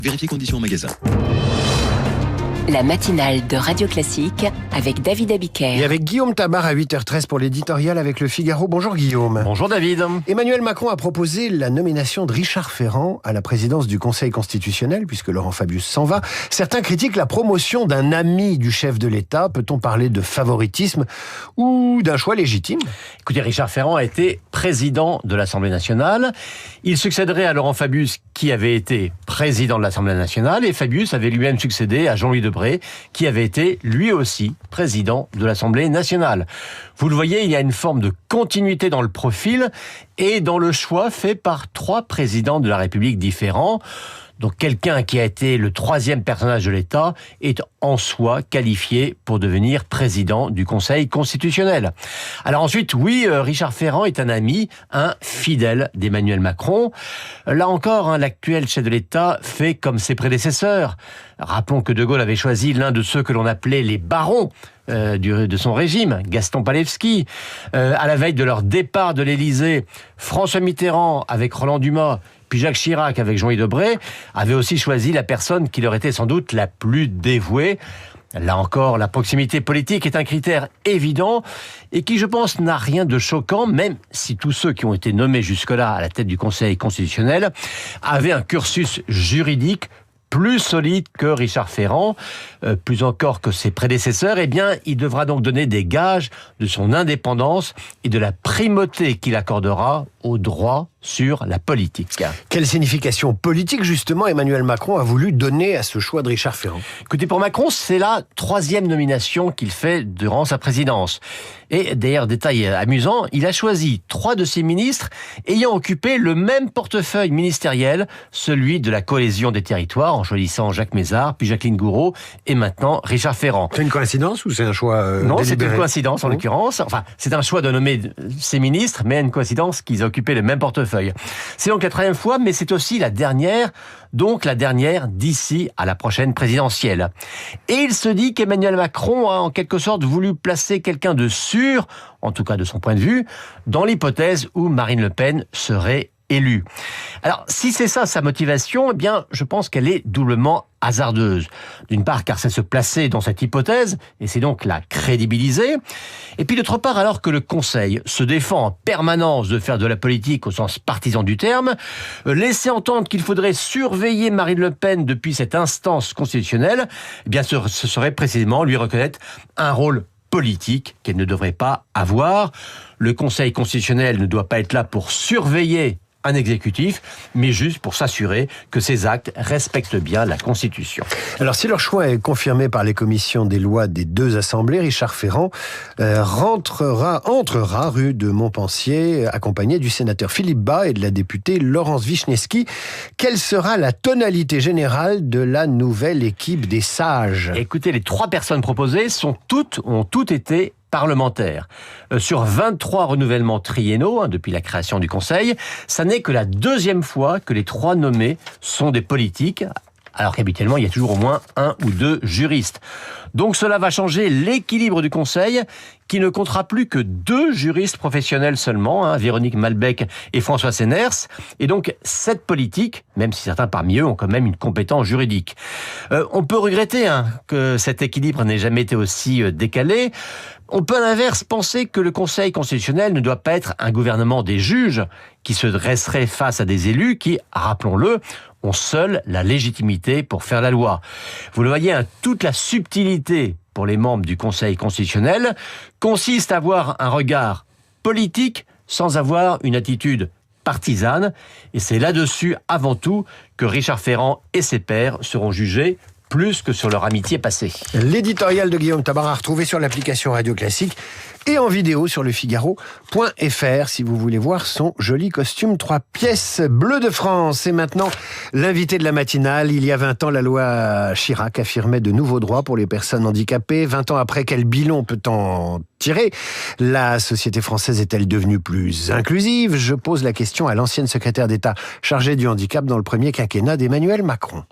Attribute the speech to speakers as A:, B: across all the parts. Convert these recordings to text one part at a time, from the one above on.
A: Vérifiez conditions en magasin.
B: La matinale de Radio Classique avec David Abiker.
C: Et avec Guillaume Tabar à 8h13 pour l'éditorial avec Le Figaro. Bonjour Guillaume.
D: Bonjour David.
C: Emmanuel Macron a proposé la nomination de Richard Ferrand à la présidence du Conseil constitutionnel, puisque Laurent Fabius s'en va. Certains critiquent la promotion d'un ami du chef de l'État. Peut-on parler de favoritisme ou d'un choix légitime ?
D: Écoutez, Richard Ferrand a été président de l'Assemblée nationale. Il succéderait à Laurent Fabius, qui avait été président de l'Assemblée nationale, et Fabius avait lui-même succédé à Jean-Louis Debré, qui avait été lui aussi président de l'Assemblée nationale. Vous le voyez, il y a une forme de continuité dans le profil et dans le choix fait par trois présidents de la République différents. Donc quelqu'un qui a été le troisième personnage de l'État est en soi qualifié pour devenir président du Conseil constitutionnel. Alors ensuite, oui, Richard Ferrand est un ami, un fidèle d'Emmanuel Macron. Là encore, l'actuel chef de l'État fait comme ses prédécesseurs. Rappelons que De Gaulle avait choisi l'un de ceux que l'on appelait les barons de son régime, Gaston Palevski. À la veille de leur départ de l'Élysée, François Mitterrand avec Roland Dumas, puis Jacques Chirac avec Jean-Louis Debré avait aussi choisi la personne qui leur était sans doute la plus dévouée. Là encore, la proximité politique est un critère évident et qui, je pense, n'a rien de choquant, même si tous ceux qui ont été nommés jusque-là à la tête du Conseil constitutionnel avaient un cursus juridique plus solide que Richard Ferrand, plus encore que ses prédécesseurs. Eh bien, il devra donc donner des gages de son indépendance et de la primauté qu'il accordera au droit sur la politique.
C: Quelle signification politique, justement, Emmanuel Macron a voulu donner à ce choix de Richard Ferrand ?
D: Écoutez, pour Macron, c'est la troisième nomination qu'il fait durant sa présidence. Et d'ailleurs, détail amusant, il a choisi 3 de ses ministres ayant occupé le même portefeuille ministériel, celui de la cohésion des territoires, en choisissant Jacques Mézard, puis Jacqueline Gouraud, et maintenant Richard Ferrand.
C: C'est une coïncidence ou c'est un choix
D: Non,
C: délibéré ?
D: c'est une coïncidence en l'occurrence. Enfin, c'est un choix de nommer ses ministres, mais une coïncidence qu'ils aient occupé le même portefeuille. C'est donc la 3e fois, mais c'est aussi la dernière, donc la dernière d'ici à la prochaine présidentielle. Et il se dit qu'Emmanuel Macron a en quelque sorte voulu placer quelqu'un de sûr, en tout cas de son point de vue, dans l'hypothèse où Marine Le Pen serait élue. Alors, si c'est ça sa motivation, eh bien, je pense qu'elle est doublement hasardeuse. D'une part, car c'est se placer dans cette hypothèse, et c'est donc la crédibiliser. Et puis d'autre part, alors que le Conseil se défend en permanence de faire de la politique au sens partisan du terme, laisser entendre qu'il faudrait surveiller Marine Le Pen depuis cette instance constitutionnelle, eh bien, ce serait précisément lui reconnaître un rôle politique qu'elle ne devrait pas avoir. Le Conseil constitutionnel ne doit pas être là pour surveiller un exécutif, mais juste pour s'assurer que ces actes respectent bien la Constitution.
C: Alors, si leur choix est confirmé par les commissions des lois des 2 assemblées, Richard Ferrand entrera rue de Montpensier, accompagné du sénateur Philippe Bas et de la députée Laurence Vichnievsky. Quelle sera la tonalité générale de la nouvelle équipe des sages ?
D: Écoutez, les 3 personnes proposées ont toutes été parlementaires. Sur 23 renouvellements triennaux, depuis la création du Conseil, ça n'est que la 2e fois que les 3 nommés sont des politiques, alors qu'habituellement, il y a toujours au moins 1 ou 2 juristes. Donc cela va changer l'équilibre du Conseil, qui ne comptera plus que 2 juristes professionnels seulement, Véronique Malbec et François Senners, et donc 7 politiques, même si certains parmi eux ont quand même une compétence juridique. On peut regretter que cet équilibre n'ait jamais été aussi décalé. On peut à l'inverse penser que le Conseil constitutionnel ne doit pas être un gouvernement des juges qui se dresserait face à des élus qui, rappelons-le, ont seuls la légitimité pour faire la loi. Vous le voyez, toute la subtilité pour les membres du Conseil constitutionnel consiste à avoir un regard politique sans avoir une attitude partisane. Et c'est là-dessus, avant tout, que Richard Ferrand et ses pairs seront jugés plus que sur leur amitié passée.
C: L'éditorial de Guillaume Tabar à retrouver sur l'application Radio Classique et en vidéo sur lefigaro.fr si vous voulez voir son joli costume 3 pièces bleu de France. Et maintenant, l'invité de la matinale. Il y a 20 ans, la loi Chirac affirmait de nouveaux droits pour les personnes handicapées. 20 ans après, quel bilan peut-on tirer ? La société française est-elle devenue plus inclusive ? Je pose la question à l'ancienne secrétaire d'État chargée du handicap dans le premier quinquennat d'Emmanuel Macron.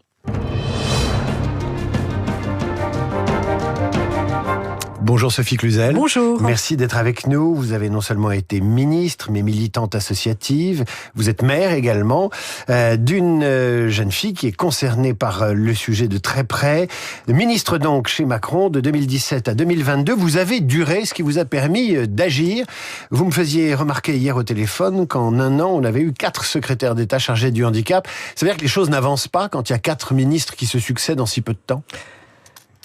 C: Bonjour Sophie Cluzel.
A: Bonjour.
C: Merci d'être avec nous. Vous avez non seulement été ministre, mais militante associative. Vous êtes mère également d'une jeune fille qui est concernée par le sujet de très près. Ministre donc chez Macron de 2017 à 2022. Vous avez duré, ce qui vous a permis d'agir. Vous me faisiez remarquer hier au téléphone qu'en un an, on avait eu 4 secrétaires d'État chargés du handicap. Ça veut dire que les choses n'avancent pas quand il y a 4 ministres qui se succèdent en si peu de temps?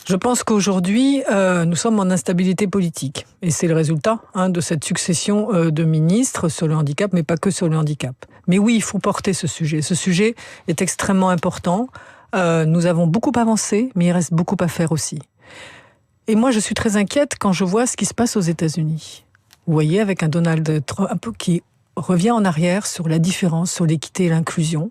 A: Je pense qu'aujourd'hui, nous sommes en instabilité politique. Et c'est le résultat de cette succession de ministres sur le handicap, mais pas que sur le handicap. Mais oui, il faut porter ce sujet. Ce sujet est extrêmement important. Nous avons beaucoup avancé, mais il reste beaucoup à faire aussi. Et moi, je suis très inquiète quand je vois ce qui se passe aux États-Unis. Vous voyez, avec un Donald Trump qui revient en arrière sur la différence, sur l'équité et l'inclusion.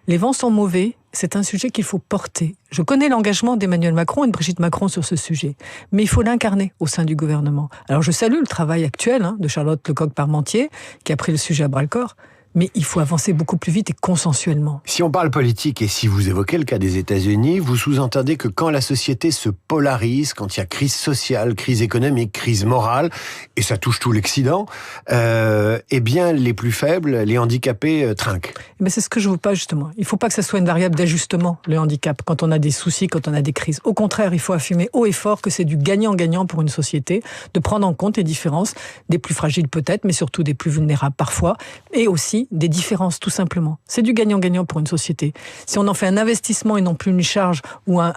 A: Les vents sont mauvais, c'est un sujet qu'il faut porter. Je connais l'engagement d'Emmanuel Macron et de Brigitte Macron sur ce sujet, mais il faut l'incarner au sein du gouvernement. Alors je salue le travail actuel de Charlotte Lecocq-Parmentier, qui a pris le sujet à bras-le-corps, mais il faut avancer beaucoup plus vite et consensuellement.
C: Si on parle politique et si vous évoquez le cas des États-Unis, vous sous-entendez que quand la société se polarise, quand il y a crise sociale, crise économique, crise morale, et ça touche tout l'Occident, eh bien les plus faibles, les handicapés trinquent.
A: Mais c'est ce que je veux pas justement. Il faut pas que ça soit une variable d'ajustement, le handicap, quand on a des soucis, quand on a des crises. Au contraire, il faut affirmer haut et fort que c'est du gagnant-gagnant pour une société, de prendre en compte les différences des plus fragiles peut-être, mais surtout des plus vulnérables parfois, et aussi des différences, tout simplement. C'est du gagnant-gagnant pour une société. Si on en fait un investissement et non plus une charge ou un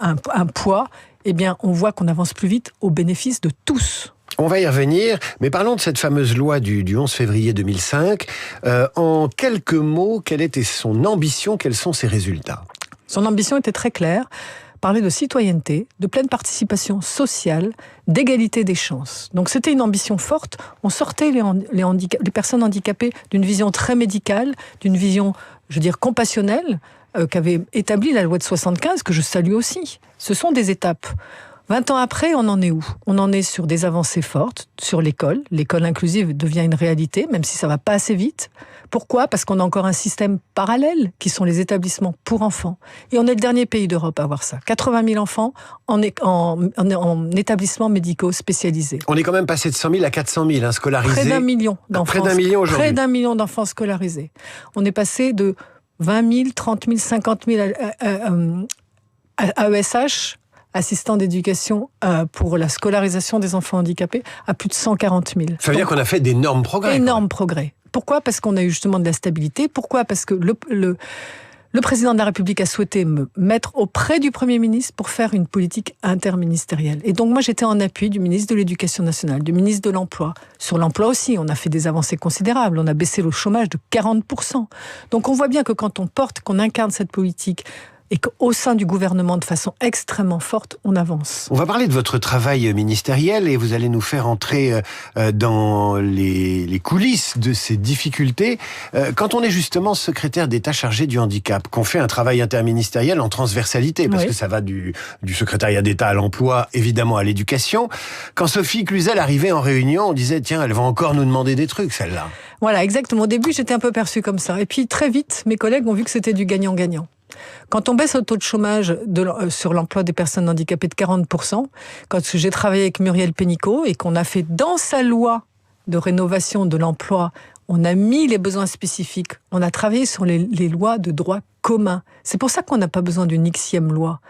A: poids, eh bien, on voit qu'on avance plus vite au bénéfice de tous.
C: On va y revenir, mais parlons de cette fameuse loi du 11 février 2005. En quelques mots, quelle était son ambition? Quels sont ses résultats?
A: Son ambition était très claire. Parler de citoyenneté, de pleine participation sociale, d'égalité des chances. Donc c'était une ambition forte. On sortait les personnes handicapées d'une vision très médicale, d'une vision, je veux dire, compassionnelle, qu'avait établie la loi de 75, que je salue aussi. Ce sont des étapes. 20 ans après, on en est où? On en est sur des avancées fortes, sur l'école. L'école inclusive devient une réalité, même si ça va pas assez vite. Pourquoi? Parce qu'on a encore un système parallèle, qui sont les établissements pour enfants. Et on est le dernier pays d'Europe à avoir ça. 80 000 enfants en établissements médicaux spécialisés.
C: On est quand même passé de 100 000 à 400 000 scolarisés.
A: Près d'1 million d'enfants.
C: Près d'1 million aujourd'hui.
A: Près d'1 million d'enfants scolarisés. On est passé de 20 000, 30 000, 50 000 AESH, assistants d'éducation pour la scolarisation des enfants handicapés, à plus de 140 000.
C: Ça veut dire qu'on a fait d'énormes progrès.
A: Énormes progrès. Pourquoi? Parce qu'on a eu justement de la stabilité. Pourquoi? Parce que le président de la République a souhaité me mettre auprès du Premier ministre pour faire une politique interministérielle. Et donc moi, j'étais en appui du ministre de l'Éducation nationale, du ministre de l'Emploi. Sur l'emploi aussi, on a fait des avancées considérables. On a baissé le chômage de 40%. Donc on voit bien que quand on porte, qu'on incarne cette politique, et qu'au sein du gouvernement, de façon extrêmement forte, on avance.
C: On va parler de votre travail ministériel et vous allez nous faire entrer dans les coulisses de ces difficultés. Quand on est justement secrétaire d'État chargé du handicap, qu'on fait un travail interministériel en transversalité, parce que ça va du secrétariat d'État à l'emploi, évidemment à l'éducation. Quand Sophie Cluzel arrivait en réunion, on disait, tiens, elle va encore nous demander des trucs, celle-là.
A: Voilà, exactement. Au début, j'étais un peu perçue comme ça. Et puis, très vite, mes collègues ont vu que c'était du gagnant-gagnant. Quand on baisse le taux de chômage sur l'emploi des personnes handicapées de 40%, quand j'ai travaillé avec Muriel Pénicaud et qu'on a fait dans sa loi de rénovation de l'emploi, on a mis les besoins spécifiques, on a travaillé sur les lois de droit commun. C'est pour ça qu'on n'a pas besoin d'une Xème loi.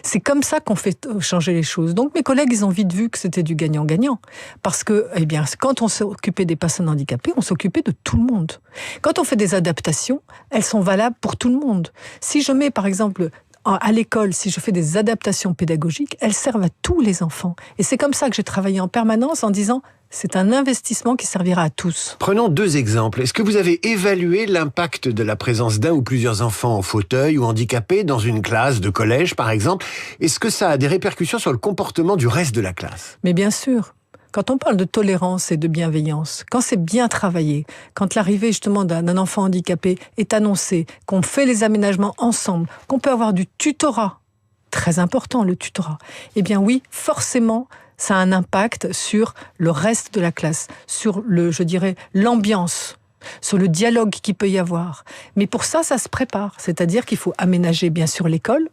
A: C'est comme ça qu'on fait changer les choses. Donc mes collègues, ils ont vite vu que c'était du gagnant-gagnant. Parce que, eh bien, quand on s'occupait des personnes handicapées, on s'occupait de tout le monde. Quand on fait des adaptations, elles sont valables pour tout le monde. Si je mets, par exemple, à l'école, si je fais des adaptations pédagogiques, elles servent à tous les enfants. Et c'est comme ça que j'ai travaillé en permanence en disant, c'est un investissement qui servira à tous.
C: Prenons 2 exemples. Est-ce que vous avez évalué l'impact de la présence d'un ou plusieurs enfants en fauteuil ou handicapés dans une classe de collège, par exemple? Est-ce que ça a des répercussions sur le comportement du reste de la classe?
A: Mais bien sûr. Quand on parle de tolérance et de bienveillance, quand c'est bien travaillé, quand l'arrivée justement d'un enfant handicapé est annoncée, qu'on fait les aménagements ensemble, qu'on peut avoir du tutorat, très important le tutorat, eh bien oui, forcément, ça a un impact sur le reste de la classe, sur l'ambiance, sur le dialogue qu'il peut y avoir. Mais pour ça, ça se prépare. C'est-à-dire qu'il faut aménager bien sûr l'école,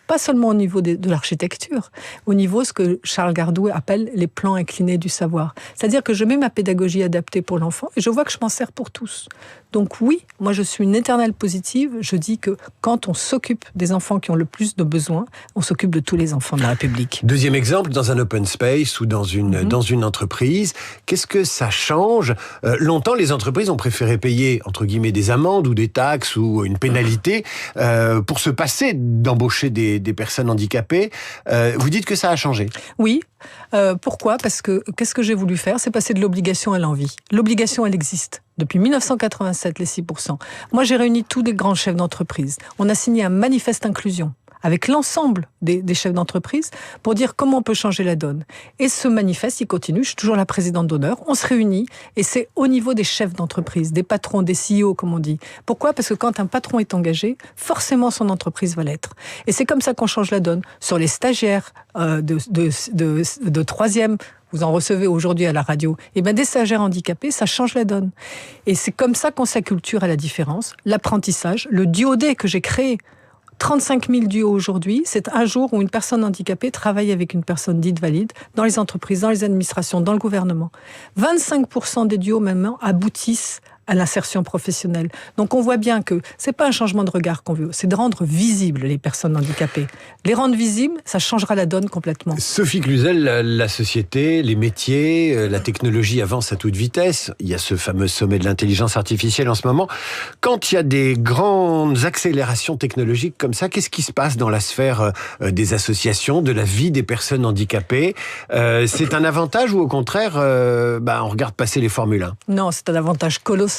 A: pas seulement au niveau de l'architecture, au niveau ce que Charles Gardou appelle les plans inclinés du savoir. C'est-à-dire que je mets ma pédagogie adaptée pour l'enfant et je vois que je m'en sers pour tous. Donc oui, moi je suis une éternelle positive. Je dis que quand on s'occupe des enfants qui ont le plus de besoins, on s'occupe de tous les enfants de la République.
C: Deuxième exemple, dans un open space ou dans une entreprise, qu'est-ce que ça change ? Longtemps, les entreprises ont préféré payer, entre guillemets, des amendes ou des taxes ou une pénalité pour se passer d'embaucher des personnes handicapées. Vous dites que ça a changé ?
A: Oui. Pourquoi ? Parce que qu'est-ce que j'ai voulu faire ? C'est passer de l'obligation à l'envie. L'obligation, elle existe. Depuis 1987, les 6%. Moi, j'ai réuni tous les grands chefs d'entreprise. On a signé un manifeste inclusion avec l'ensemble des chefs d'entreprise pour dire comment on peut changer la donne. Et ce manifeste, il continue. Je suis toujours la présidente d'honneur. On se réunit et c'est au niveau des chefs d'entreprise, des patrons, des CEO, comme on dit. Pourquoi ? Parce que quand un patron est engagé, forcément son entreprise va l'être. Et c'est comme ça qu'on change la donne. Sur les stagiaires de troisième, vous en recevez aujourd'hui à la radio, et bien des stagiaires handicapés, ça change la donne. Et c'est comme ça qu'on s'acculture à la différence. L'apprentissage, le duodé que j'ai créé, 35 000 duos aujourd'hui, c'est un jour où une personne handicapée travaille avec une personne dite valide dans les entreprises, dans les administrations, dans le gouvernement. 25% des duos maintenant aboutissent à l'insertion professionnelle. Donc on voit bien que c'est pas un changement de regard qu'on veut, c'est de rendre visibles les personnes handicapées. Les rendre visibles, ça changera la donne complètement.
C: Sophie Cluzel, la société, les métiers, la technologie avance à toute vitesse. Il y a ce fameux sommet de l'intelligence artificielle en ce moment. Quand il y a des grandes accélérations technologiques comme ça, qu'est-ce qui se passe dans la sphère des associations, de la vie des personnes handicapées ? C'est un avantage ou au contraire, on regarde passer les Formule 1 ?
A: Non, c'est un avantage colossal.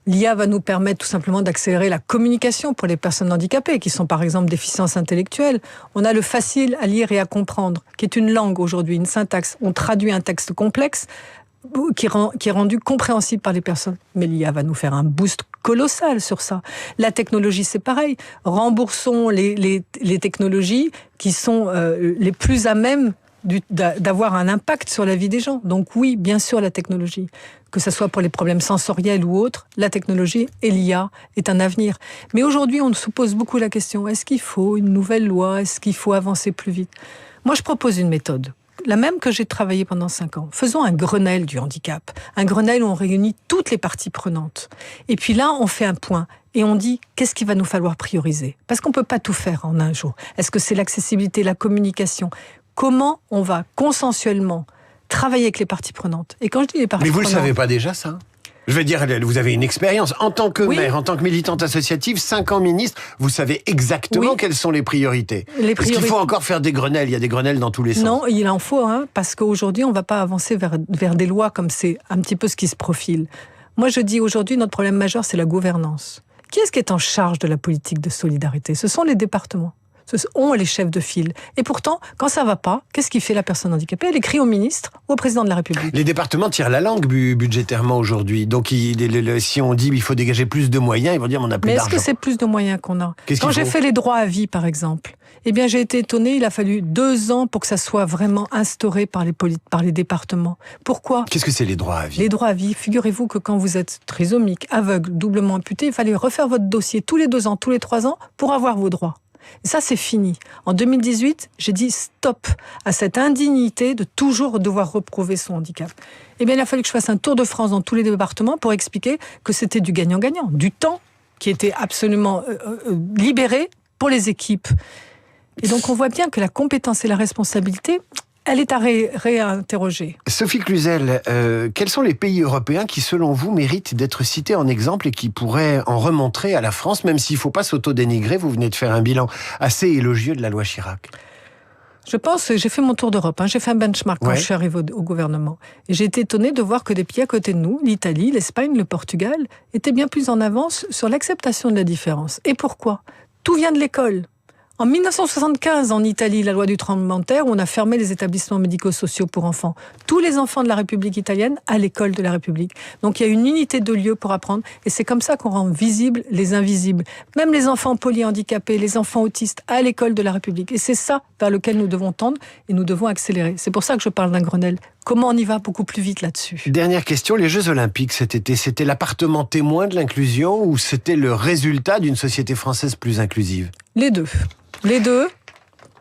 A: L'IA va nous permettre tout simplement d'accélérer la communication pour les personnes handicapées, qui sont par exemple déficiences intellectuelles. On a le facile à lire et à comprendre, qui est une langue aujourd'hui, une syntaxe. On traduit un texte complexe qui est rendu compréhensible par les personnes. Mais l'IA va nous faire un boost colossal sur ça. La technologie, c'est pareil. Remboursons les technologies qui sont les plus à même d'avoir un impact sur la vie des gens. Donc oui, bien sûr, la technologie, que ce soit pour les problèmes sensoriels ou autres, la technologie et l'IA est un avenir. Mais aujourd'hui, on se pose beaucoup la question, est-ce qu'il faut une nouvelle loi ? Est-ce qu'il faut avancer plus vite ? Moi, je propose une méthode, la même que j'ai travaillé pendant 5 ans. Faisons un Grenelle du handicap. Un Grenelle où on réunit toutes les parties prenantes. Et puis là, on fait un point. Et on dit, qu'est-ce qu'il va nous falloir prioriser ? Parce qu'on ne peut pas tout faire en un jour. Est-ce que c'est l'accessibilité, la communication ? Comment on va consensuellement travailler avec les parties prenantes ? Et quand je dis les parties prenantes...
C: Mais vous ne le savez pas déjà, ça ? Je veux dire, vous avez une expérience en tant que maire, en tant que militante associative, 5 ans ministre, vous savez exactement quelles sont les priorités. Est-ce qu'il faut encore faire des Grenelles ? Il y a des Grenelles dans tous les sens.
A: Non, il en faut, parce qu'aujourd'hui, on ne va pas avancer vers des lois comme c'est un petit peu ce qui se profile. Moi, je dis aujourd'hui, notre problème majeur, c'est la gouvernance. Qui est-ce qui est en charge de la politique de solidarité ? Ce sont les départements. Ce sont les chefs de file. Et pourtant, quand ça va pas, qu'est-ce qui fait la personne handicapée ? Elle écrit au ministre ou au président de la République.
C: Les départements tirent la langue budgétairement aujourd'hui. Donc, si on dit qu'il faut dégager plus de moyens, ils vont dire on n'a plus d'argent.
A: Mais est-ce que c'est plus de moyens qu'on a ? Quand j'ai fait les droits à vie, par exemple, j'ai été étonnée, il a fallu 2 ans pour que ça soit vraiment instauré par les départements. Pourquoi ?
C: Qu'est-ce que c'est les droits à vie ?
A: Les droits à vie, figurez-vous que quand vous êtes trisomique, aveugle, doublement amputé, il fallait refaire votre dossier tous les 2 ans, tous les 3 ans pour avoir vos droits. Et ça, c'est fini. En 2018, j'ai dit stop à cette indignité de toujours devoir reprouver son handicap. Il a fallu que je fasse un tour de France dans tous les départements pour expliquer que c'était du gagnant-gagnant, du temps qui était absolument libéré pour les équipes. Et donc, on voit bien que la compétence et la responsabilité, elle est à réinterroger.
C: Sophie Cluzel, quels sont les pays européens qui, selon vous, méritent d'être cités en exemple et qui pourraient en remontrer à la France, même s'il ne faut pas s'auto-dénigrer? Vous venez de faire un bilan assez élogieux de la loi Chirac.
A: Je pense, j'ai fait mon tour d'Europe, j'ai fait un benchmark quand je suis arrivée au gouvernement. Et j'ai été étonnée de voir que des pays à côté de nous, l'Italie, l'Espagne, le Portugal, étaient bien plus en avance sur l'acceptation de la différence. Et pourquoi ? Tout vient de l'école. En 1975, en Italie, la loi du tremblement de terre, on a fermé les établissements médico-sociaux pour enfants. Tous les enfants de la République italienne à l'école de la République. Donc il y a une unité de lieu pour apprendre. Et c'est comme ça qu'on rend visibles les invisibles. Même les enfants polyhandicapés, les enfants autistes à l'école de la République. Et c'est ça vers lequel nous devons tendre et nous devons accélérer. C'est pour ça que je parle d'un Grenelle. Comment on y va beaucoup plus vite là-dessus ?
C: Dernière question, les Jeux Olympiques cet été, c'était l'appartement témoin de l'inclusion ou c'était le résultat d'une société française plus inclusive ?
A: Les deux. Les deux.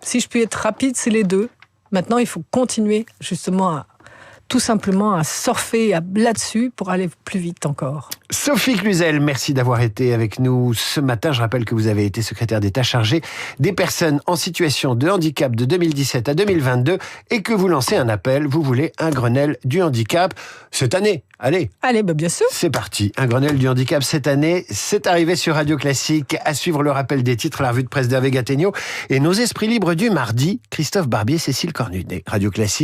A: Si je puis être rapide, c'est les deux. Maintenant, il faut continuer justement tout simplement à surfer là-dessus pour aller plus vite encore.
C: Sophie Cluzel, merci d'avoir été avec nous ce matin. Je rappelle que vous avez été secrétaire d'État chargée des personnes en situation de handicap de 2017 à 2022 et que vous lancez un appel. Vous voulez un Grenelle du handicap cette année. Allez,
A: Bien sûr.
C: c'est parti. Un Grenelle du handicap cette année. C'est arrivé sur Radio Classique. À suivre le rappel des titres, la revue de presse d'Hervé Gattegno et nos esprits libres du mardi. Christophe Barbier, Cécile Cornudet. Radio Classique.